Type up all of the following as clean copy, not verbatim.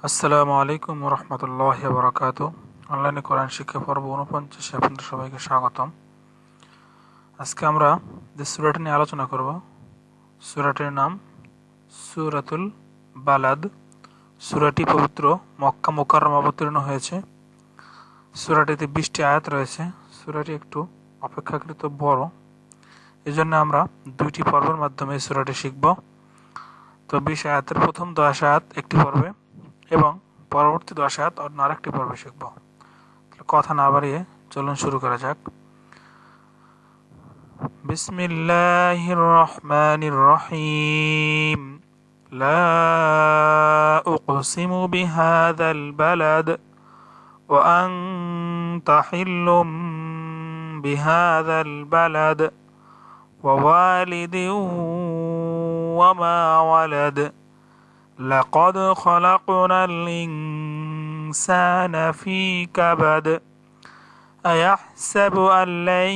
আসসালামু আলাইকুম ওয়া রাহমাতুল্লাহি ওয়া বারাকাতুহু। অনলাইনে কোরআন শিক্ষা পর্ব 49 এ আপনাদের সবাইকে স্বাগতম। আজকে আমরা যে সূরাটি নিয়ে আলোচনা করব, সূরাটির নাম সূরাতুল বালাদ। সূরাটি পবিত্র মক্কা মুকাররমা অবতীর্ণ হয়েছে। সূরাটিতে 20টি আয়াত রয়েছে। সূরাটি একটু অপেক্ষাকৃত বড়, এজন্য আমরা দুইটি পর্বের মাধ্যমে এই সূরাটি শিখব। তো 20 আয়াতের প্রথম 10 আয়াত একটি পর্বে এবং পরবর্তী 10 আয়াত অন্য আরেকটি পর্বে শিখব। কথা না বাড়িয়ে চলুন শুরু করা যাক। বিসমিল্লাহির রহমানির রহিম। লা উকসিমু বিহাযাল বালাদ ওয়া আনতা হিল্লুম বিহাযাল বালাদ ওয়া ওয়ালিদিন ওয়া মা ওয়ালাদ لقد خلقنا الإنسان في كبد أيحسب أن لن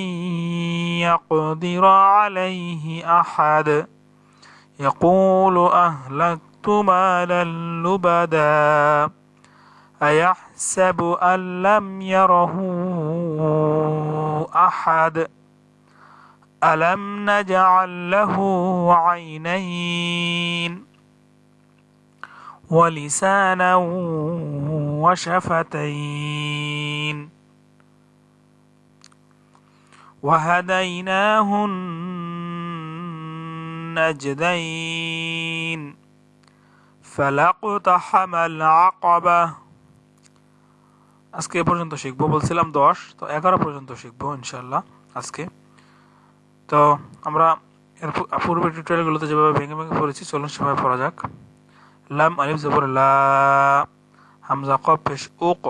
يقدر عليه أحد يقول أهلكت مالا لبدا أيحسب أن لم يره أحد ألم نجعل له عينين ولسانا وشفتين وهديناه النجدين فلاقتحم العقبة। আজকে এ পর্যন্ত শিখবো, বলছিলাম 10, তো 11 পর্যন্ত শিখবো ইনশাআল্লাহ আজকে। তো আমরা এর পূর্বের টিউটোরিয়ালগুলোতে যেভাবে ভেঙে ভেঙে পড়েছি, চলুন সেভাবে পড়া যাক। লাম আলিফ জবর লা, হামজা কফ পেশ উক।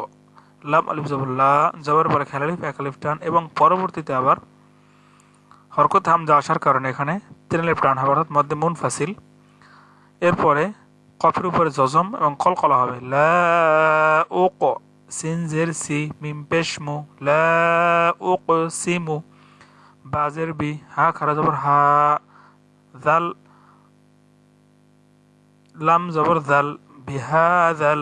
লাম আলিফ জবর লা, জবর পরে খেলা আলিফ, এক আলিফ টান, এবং পরবর্তীতে আবার হরকত হামজা আসার কারণে এখানে 3 আলিফ টান হবে, অর্থাৎ মধ্যে মুনফাসিল। এরপরে কফের উপরে জজম এবং কলকলা হবে। লা উক, সিন জের সি, মিম পেশ মু, লা উক সিমু, বাজের বি, হা খারা জবর হা, জাল লাম জবর জাল, বিহাযাল,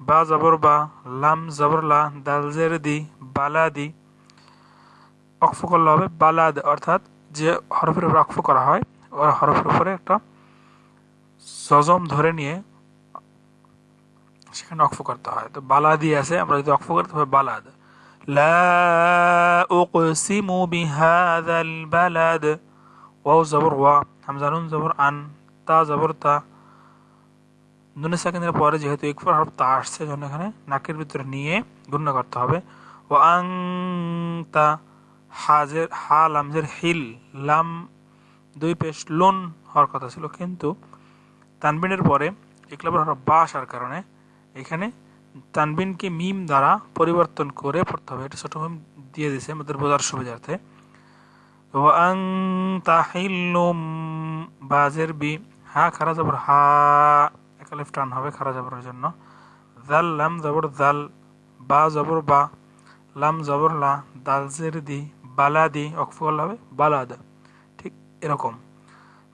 বা জবর বা, লাম জবর লা, দাল জের দি, বালাদি। অক্ফ করলে হবে বালাদ, অর্থাৎ যে হরফের উপরে অক্ফ করা হয় ওর হরফের উপরে একটা জজম ধরে নিয়ে সেখানে অক্ফ করতে হয়। তো বালাদি আছে, আমরা যদি অক্ফ করতে হবে বালাদ। লা উকসিমু বিহাযাল বালাদ, ওয়াও জবর ওয়া, হামজা নুন জবর আন, তা জবর তা। নুনে সাকিনের পরে যেহেতু ইকফার হরফ তা আসছে, জন্য এখানে নাকের ভিতরে নিয়ে গুণনা করতে হবে। ও আং তা, হাজের হা লামজের হিল, লাম দুই পেশ লুন হওয়ার কথা ছিল, কিন্তু তানবিনের পরে ইকলাবের হরফ বা আসার কারণে এখানে তানবিনকে মিম দ্বারা পরিবর্তন করে পড়তে হবে। এটা ছোট মিম দিয়ে দিয়েছে আমাদের বোঝার সুবিধার্থে। ও আং তা হিল্লুম, বাজের বি, হা খারা জবর হা, আলিফ টান হবে খারা জবরের জন্য। জাল লাম জবর জাল, বা জবর বা, লাম জবর লা, দাল জের দি, বালাদি, অক্ফ করলে হবে বালাদ। ঠিক এরকম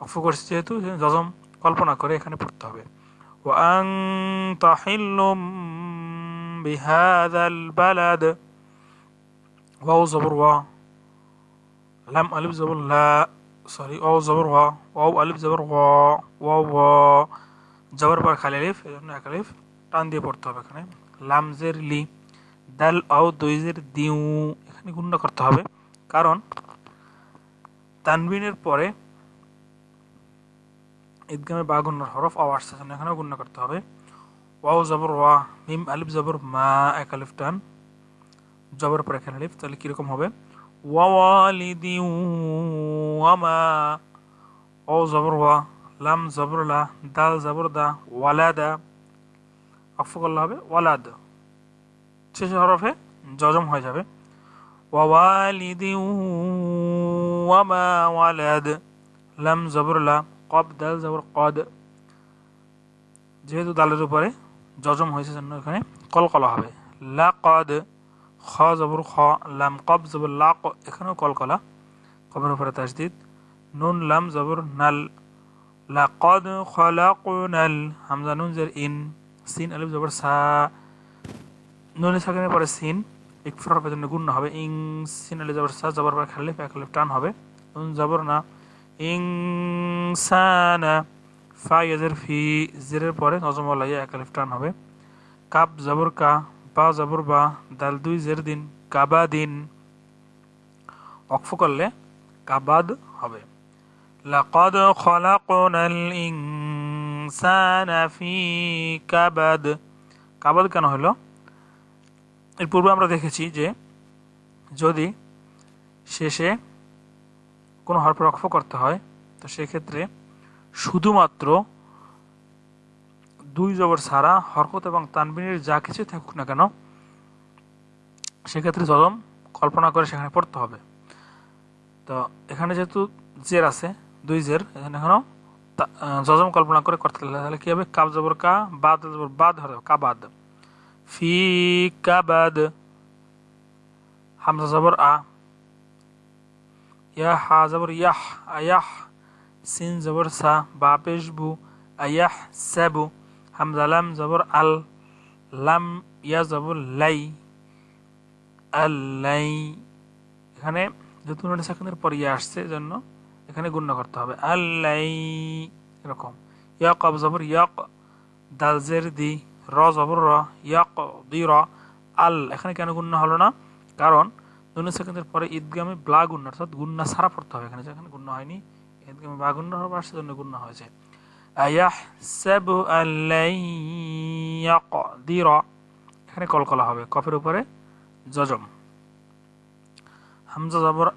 অক্ফ করছে যেহেতু, জজম কল্পনা করে এখানে পড়তে হবে। ওয়া আনতা হিল্লুম বিহাযাল বালাদ, ওয়াও জবর ওয়া, লাম আলিফ জবর লা, সরি ওয়াও জবর ওয়া, ওয়াও আলিফ জবর ওয়া, ওয়াও ওয়া, জবর পর খালি আলিফ, এজন্য এক আলিফ টান দিয়ে পড়তে হবে এখানে। লাম জের লি, দাল আও দুই জের দিউ, এখানে গুণনা করতে হবে কারণ তানবিনের পরে ঈদগামে বা গুণনার হরফ আও আসছে, জন্য এখানেও গুণনা করতে হবে। ওয়াও জবর ওয়া, মিম আলিফ জবর মা, এক আলিফ টান, জবর পর খালি আলিফ। তাহলে কিরকম হবে? ওয়া ওয়ালিদিন ওয়া মা, ওয়াও জবর ওয়া, লাম জবর লা, দাল জবর দা, ওয়ালাদা, অক্ফ করলে হবে ওয়ালাদ। শেষ হরফে জজম হয়ে যাবে। ওয়া ওয়ালিদিন ওয়া মা ওয়ালাদ, লাম জবর লা, কব দাল জবর কদ, যেহেতু দালের উপরে জজম হয়েছে জন্য এখানে কলকলা হবে। লাকদ, খ জবর খ, লাম কব জবর লাক, এখানেও কলকলা, কবের উপরে তাসদিদ, নুন লাম জবর নাল, লাকদ খলাকনাল, হামজা নুন জের ইন, সিন আলিফ জবর সা, নুন সাকিনের পরে সিন ইকফার হরফের জন্য গুণ হবে, ইং সিন আলিফ জবর সা জবর পরে খালিফ এক আলিফ টান হবে, নুন জবর না, ইনসানা, ফা ইয়াজের ফি জেরের পরে নজম ওয়ালা এক আলিফ টান হবে, কাব জবর কা, বা জবর বা, দাল দুই জের দিন, কাবাদিন, ওয়াকফ করলে কাবাদ হবে। লাকাদ খলাকনাল ইনসানা ফি কাবাদ। কাবাদ কেন হলো? এর পূর্বে আমরা দেখেছি যে যদি শেষে কোনো হরফের ওয়াকফ করতে হয় তো সেক্ষেত্রে শুধুমাত্র দুই জবর ছাড়া হরকত এবং তানবিনের যা কিছু থাকুক না কেন সেক্ষেত্রে জজম কল্পনা করে সেখানে পড়তে হবে। তো এখানে যেহেতু জের আছে, দুই জের, এখানেও জজম কল্পনা করে করতে হবে। তাহলে কি হবে? কাব জবর কা, বাদ জবর বাদ হবে, কাবাদ, ফি কাবাদ, হামজা জবর আ, ইয়া হা জবর ইয়াহ, আয়াহ, সিন জবর সা, বা পেশ বু, আয়াহ সাবু, হামজা লাম জবর আল, লাম ইয়া জবর লাই, আল্লাই। এখানে যেহেতু নুন সাকিনের পর ইয়া আসছে এজন্য এখানে গুণ করতে হবে, আল্লাই, এরকম। ইয়া কব জবর ইয়াক, দাল জের দি, র জবর র, ইয়াক দি র, আল। এখানে কেন গুণ হলো না? কারণ নুন সাকিনের পরে ঈদগামে ব্লা গুণ, অর্থাৎ গুন্না ছাড়া পড়তে হবে। এখানে যেখানে গুণ হয়নি, ঈদগামে বা গুণ হবে আসছে জন্য গুণ হয়েছে। আয়াহসাবু আল্লাই ইয়াকদির, এখানে কলকলা হবে, কফের উপরে জজম। হামজা জবর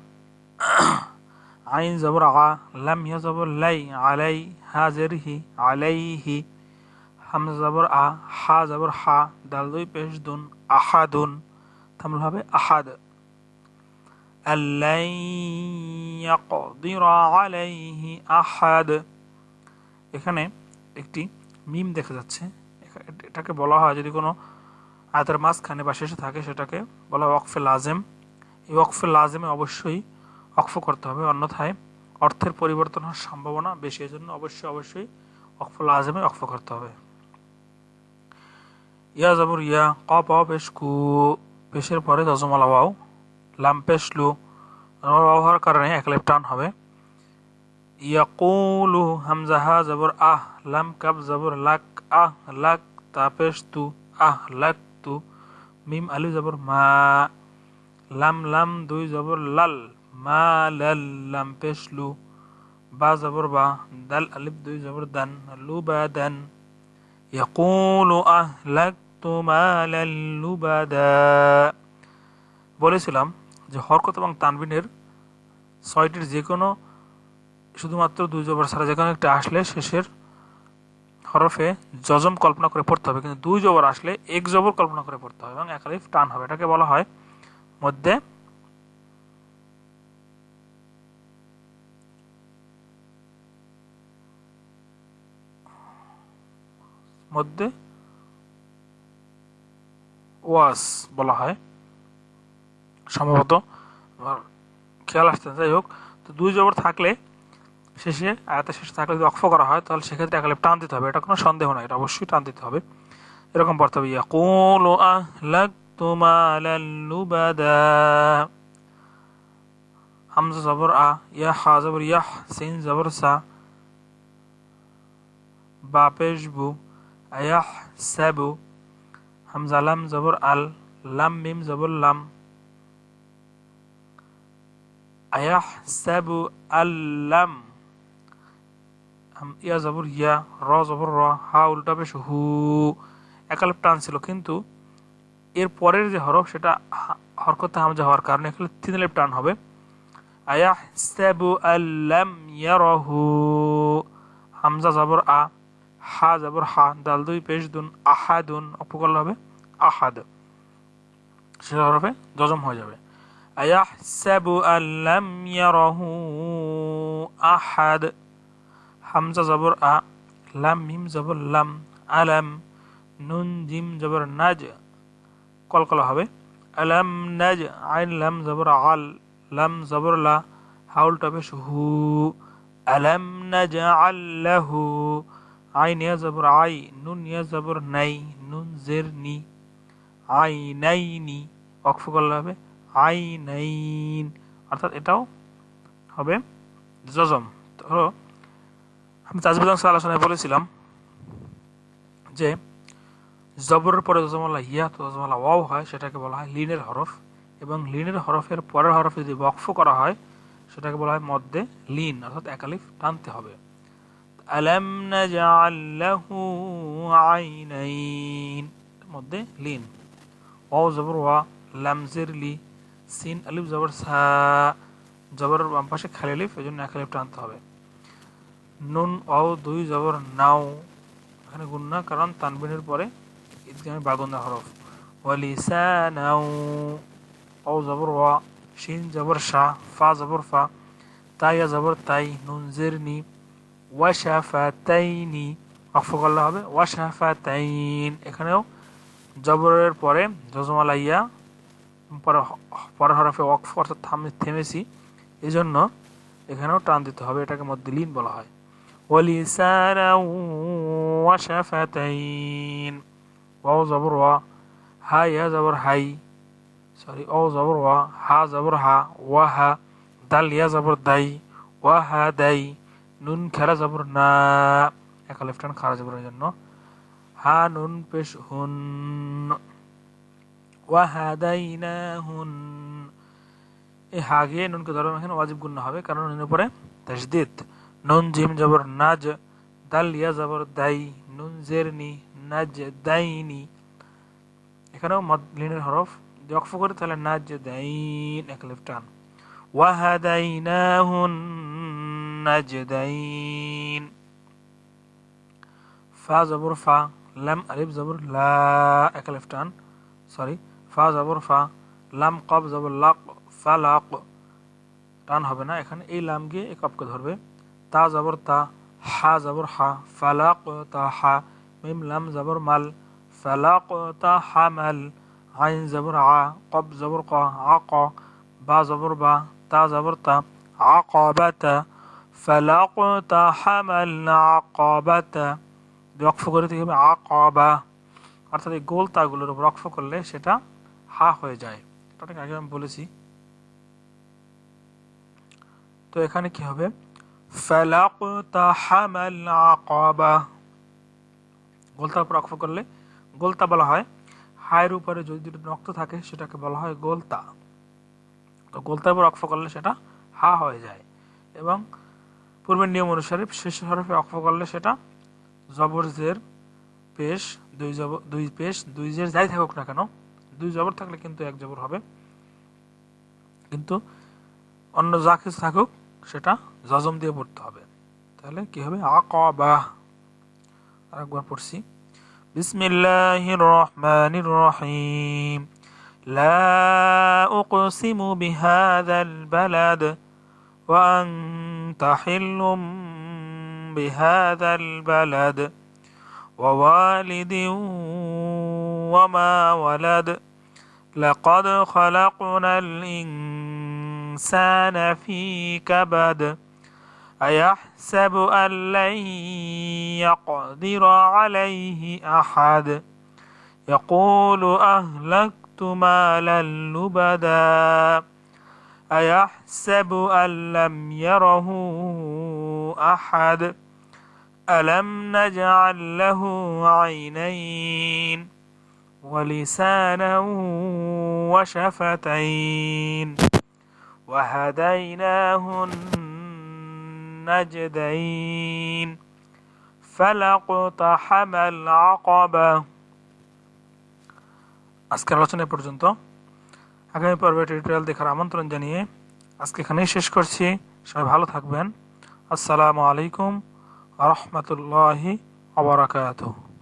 আইন জবর আ, লাম ইয়া জবর লাই, আলাই, হা জের হি, আলাইহি, হামজা জবর আ, হা জবর হা, দাল দুই পেশ দুন, আহাদুন, থামল হবে আহাদ। আল্লাই ইয়াকদির আলাইহি আহাদ। এখানে একটি মিম দেখা যাচ্ছে, এটাকে বলা হয় যদি কোনো আয়াতের মাঝখানে বা শেষে থাকে সেটাকে বলা হয় ওয়াকফে লাজেম। এই ওয়াকফে লাজেমে অবশ্যই ওয়াকফ করতে হবে, অন্যথায় অর্থের পরিবর্তন হওয়ার সম্ভাবনা বেশি। এই জন্য অবশ্যই ওয়াকফে লাজেমে ওয়াকফ করতে হবে। ইয়া জবর ইয়া, ক পাও পেশ কু, পেশের পরে জজমালা ওয়াও, লাম পেশ লু, ওয়াও হওয়ার কারণে এক আলিফ টান হবে। ইয়াকুলু, হামজা হা জবর আহ, লাম কাব জবর লাক, আহ লাক, তা পেশ তু, আহ লাক তু, মিম আলিফ জবর মা, লাম লাম দুই জবর লাল, মা লাল, লাম পেশ লু, বা জবর বা, দাল আলিফ দুই জবর দান, লুবাদান। ইয়াকুলু আহলাকতু মালাল লুবাদা। বলেছিলাম যে হরকত এবং তানবিনের ছয়টির যে কোনো শুধুমাত্র দুই জবর ছাড়া যে কোনো একটা আসলে শেষের হরফে জজম কল্পনা করে পড়তে হবে, কিন্তু দুই জবর আসলে এক জবর কল্পনা করে পড়তে হবে এবং এক আলিফ টান হবে। এটাকে বলা হয় মধ্যে মধ্যে ওয়াস বলা হয় সম্ভবত, খেয়াল আসতে। যাই হোক, তো দুই জবর থাকলে শেষে আয়াতের শেষে থাকলে যদি ওয়াকফ করা হয় তাহলে সেক্ষেত্রে এক আলিফ টান দিতে হবে, এটা কোনো সন্দেহ নয়, এটা অবশ্যই টান দিতে হবে। এরকম পড়তে হবে, ইয়াকুলু আহলাকতু মালাল লুবাদা, হামজা জবর আ, ইয়া হা জবর ইয়াহ, সিন জবর সা, বা পেশ বু, আয়াহ সাবু, হামজা লাম জবর আল, লাম মিম জবর লাম, আয়াহ সাবু আল্লাম, ইয়া জবর ইয়া, র জবর র, হা উল্টা পেশ হু, এক আলিফ টান ছিল, কিন্তু এর পরের যে হরফ সেটা হরকতে হামজা হওয়ার কারণে এখানে তিন আলিফ টান হবে। আয়াহসাবু আল্লাম ইয়ারাহু, হামজা জবর আ, হা জবর হা, দাল দুই পেশ দুন, আহাদুন, অপকল হবে আহাদ, সে হরফে জজম হয়ে যাবে। আয়াহসাবু আল্লাম ইয়ারাহু আহাদ, হামজা জবর আ, লাম মিম জবর লাম, আলাম, নুন জিম জবর নাজ, কলকলা হবে আলাম নাজ, আইন লাম জবর আল, লাম জবর লা, হাউল টপে হু, আলাম নাজআল লাহু, আইন ইয়া জবর আই, নুন ইয়া জবর নাই, নুন জের নি, আই নাই নি, ওয়াকফ করলে হবে আই নাইন, অর্থাৎ এটাও হবে জজম। ধরো আমি তাজবিদ অংশ আলোচনায় বলেছিলাম যে জবরের পরে যজমালা ইয়া তো যজমালা ওয়াও হয়, সেটাকে বলা হয় লিনের হরফ, এবং লিনের হরফের পরের হরফে যদি ওয়াকফ করা হয় সেটাকে বলা হয় মদ্দে লিন, অর্থাৎ একালিফ টানতে হবে। আলাম নাজআল লাহু আইনাইন, মধ্যে লিন। ওয়াও জবর ওয়া, লাম জের লি, সিন আলিফ জবর সা, জবরের বাম পাশে খালি আলিফ, এজন্য একালিফ টানতে হবে। নুন ওয়াও দুই জবর নাও, এখানে গুন্না কারণ তানবিনের পরে ইদগামে বাগুন্দা হরফ। ওয়ালিসানাও, ওয়াও জবর ওয়া, শিন জবর শা, ফা জবর ফা, তাইয়া জবর তাই, নুন জের নি, ওয়াশাফাতাইনি, ওয়াকফ করলে হবে ওয়াশাফাতাইন। এখানেও জবরের পরে যজমালা ইয়া, পরের হরফে ওয়াকফ অর্থাৎ থেমেছি, এই জন্য এখানেও টান দিতে হবে, এটাকে মধ্যে লিন বলা হয়। ওয়ালিসানাও ওয়াশাফাতাইন, ওয়াও জবর ওয়া, হা ইয়া জবর হাই, সরি ওয়াও জবর ওয়া, হা জবর হা, ওয়াহা, দাল ইয়া জবর দাই, ওয়াহা দাই, নুন খেরা জবর না, একালিফ টান খারা জবরের জন্য, হা নুন পেশ হুন, ওয়াহাদাইনাহুন। এই হা গিয়ে নুনকে ধরো, এখানে ওয়াজিব গুন্না হবে কারণ নুনের পরে তাসদীদ। নুন জিম জবর নাজ, দাল ইয়া জবর দাই, নুন জের নি, নাজ দাইনি, এখানেও লিনের হরফ ওয়াকফ করে তাহলে নাজ দাইন, একালিফ টান। ওয়াহাদাইনাহুন নাজদাইন, ফা জবর ফা, লাম আলিফ জবর লা, একালিফ টান, সরি ফা জবর ফা, লাম কব জবর লাক, ফালাক, টান হবে না এখানে, এই লাম গিয়ে এই কবকে ধরবে। তা জবর তা, হা জবর হা, ফালাক তা হা, মিম লাম জবর মাল, ফালাক তা হামাল, আইন জবর আ, কব জবর ক, আক, বা জবর বা, তা জবর তা, আকাবাতা, ফালাকতা হামাল আকাবাতা, ওয়াকফ করে দিতে হবে আকাবা, অর্থাৎ এই গোল তাগুলোর উপর ওয়াকফ করলে সেটা হা হয়ে যায়, এটা আগে আমি বলেছি। তো এখানে কি হবে, ফালাকতা হামাল আকাবা, গোলতার উপর ওয়াকফ করলে গোলতা বলা হয়। হায়ের উপরে যদি দুটো নক্ত থাকে সেটাকে বলা হয় গোলতা, তো গোলতার উপর ওয়াকফ করলে সেটা হা হয়ে যায়। এবং পূর্বের নিয়ম অনুসারে শেষ হরফে ওয়াকফ করলে সেটা জবর জের পেশ, দুই পেশ দুই জের যাই থাকুক না কেন, দুই জবর থাকলে কিন্তু এক জবর হবে, কিন্তু অন্য যা কিছু থাকুক সেটা জজম দিয়ে পড়তে হবে। তাহলে কি হবে, আকাবা। আরেকবার পড়ছি, বিসমিল্লাহির রহমানির রহিম, লা উকসিমু বিহাযাল বালাদ وأنت حل بهذا البلد ووالد وما ولد لقد خلقنا الإنسان في كبد أيحسب أن لن يقدر عليه أحد يقول أهلكت مالا لبدا أيحسب أن لم يره أحد ألم نجعل له عينين ولسانا وشفتين وهديناه النجدين فلاقتحم العقبة। আজকের আলোচনা পর্যন্ত। আগামী পর্বে টিউটোরিয়াল দেখার আমন্ত্রণ জানিয়ে আজকে এখানেই শেষ করছি। সবাই ভালো থাকবেন। আসসালামু আলাইকুম ওয়া রাহমাতুল্লাহি ওয়া বারাকাতুহু।